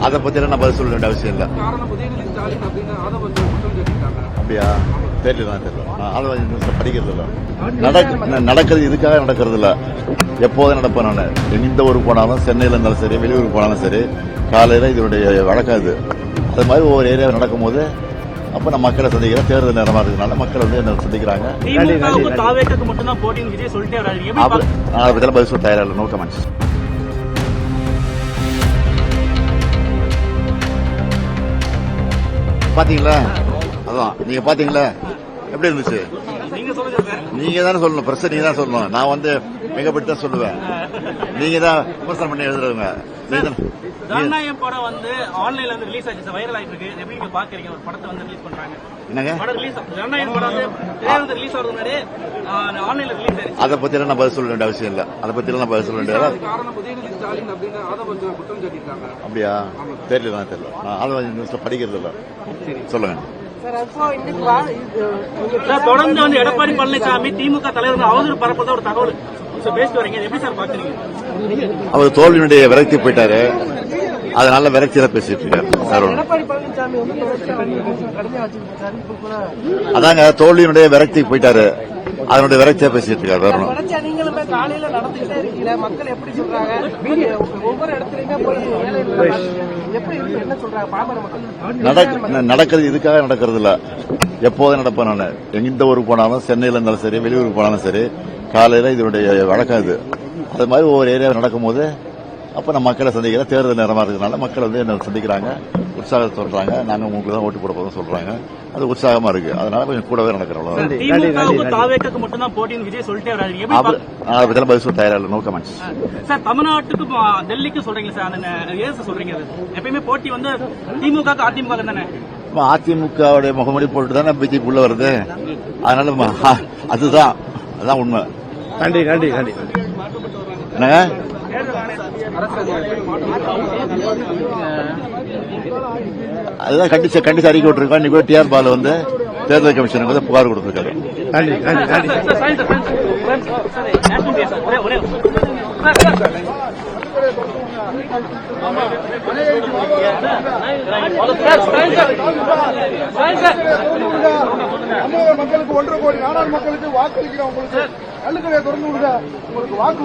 அதை பத்தி நான் பதில் சொல்ல வேண்டிய அவசியம் இல்லை. அப்படியா? தெரியல அதை படிக்கிறது இல்ல. நடக்கிறது இதுக்காக நடக்கிறது இல்ல. எப்போதும் நடப்பேன் நான். எந்த ஊருக்கு போனாலும், சென்னையில இருந்தாலும் சரி, வெளியூருக்கு போனாலும் சரி, காலையில இதனுடைய வழக்கம் இது. அது மாதிரி ஒவ்வொரு ஏரியாவில் நடக்கும் போது அப்ப நம்ம மக்களை சந்திக்கிற தேர்தல் நேரமா இருக்கிறதுனால மக்கள் வந்து என்ன சந்திக்கிறாங்க. நான் அதை பத்தி பதில் சொல்ல தயாரா இல்லை. No comments. பாத்தீங்களா? அதான் நீங்க பாத்தீங்களா எப்படி இருந்துச்சு? நீங்க தானே சொல்லணும். பிரஸ் நீங்க தான் சொல்லணும். நான் வந்து மிகப்பட்டு தான் சொல்லுவேன். நீங்க தான் விமர்சனம் பண்ணி எழுதுறவங்க. ஜனநாயகம் படம் வந்து ஆன்லைன்ல வந்து ரிலீஸ் ஆச்சு, வைரல் ஆயிட்டு இருக்கு. எப்படி நீங்க பாக்குறீங்க? ஒரு படத்தை வந்து ரிலீஸ் பண்றாங்க. என்னங்க ஜனநாயகம் படம் வந்து ரிலீஸ் ஆகுறது முன்னாடி ஆன்லைன்ல ரிலீஸ் ஆச்சு. அதை பத்தி நான் பதில் சொல்ல வேண்டிய அவசியம் இல்லை. அதை பத்தி நான் பதில் சொல்ல வேண்டிய. அப்படியா? தெரியல அதை படிக்கிறது இல்ல. சொல்லுங்க. தொடர்ந்து வந்து எடப்பாடி பழனிசாமி திமுக தலைவர் அவதூறு பரப்பத ஒரு தகவல் பேசிட்டு வரீங்க. எப்படி சார் பாக்குறீங்க? அவர் தோல்வியினுடைய விரக்தி போயிட்டாரு. அதனால விரக்தியில பேசிட்டு இருக்காரு. அதாங்க தோல்வியினுடைய விரக்தி போயிட்டாரு. அதனுடைய விரக்தியா பேசிட்டு இருக்காரு. வேற நடக்கிறது இதுக்காக நடக்கிறது இல்ல. எப்போதும் நடப்பேன் நான். எந்த ஊருக்கு போனாலும், சென்னையில இருந்தாலும் சரி, வெளியூருக்கு போனாலும் சரி, காலையில இதனுடைய வழக்கம் இது. அது மாதிரி ஒவ்வொரு ஏரியாவில் நடக்கும் போது அப்ப நம்ம மக்களை சந்திக்கிற தேர்தல் நேரமா இருக்கிறதுனால மக்கள் வந்து என்ன சந்திக்கிறாங்க, உற்சாகத்தை சொல்றாங்க. நாங்க உங்களுக்கு தான் ஓட்டு போட போதும் சொல்றாங்க. அது உற்சாகமா இருக்கு. அதனால கொஞ்சம் கூடவே நடக்கிறோம். அதை பத்தி பதில் சொல்ல தயாரா இல்லை. No comments. சார், தமிழ்நாட்டுக்கு டெல்லிக்கு சொல்றீங்க சார், சொல்றீங்க எப்பயுமே போட்டி வந்து திமுக அதிமுக தானே? அதிமுகவுடைய முகமூடி போட்டு தானே பிஜேபி உள்ள வருது. அதனால அதுதான் உண்மை. நன்றி நன்றி நன்றி. என்னங்க அதுதான் கண்டிச்சு அறிக்கை விட்டுருக்கோம். இன்னைக்கு டிஆர் பாலு வந்து தேர்தல் கமிஷனுக்கு வந்து புகார் கொடுத்திருக்காரு. நன்றி நன்றி நன்றி. மக்களுக்கு 1.5 கோடி நாடாளு மக்களுக்கு வாக்களிக்கிறோம். உங்களுக்கு கல்லுக்கடையை திறந்து விடுங்க. உங்களுக்கு வாக்கு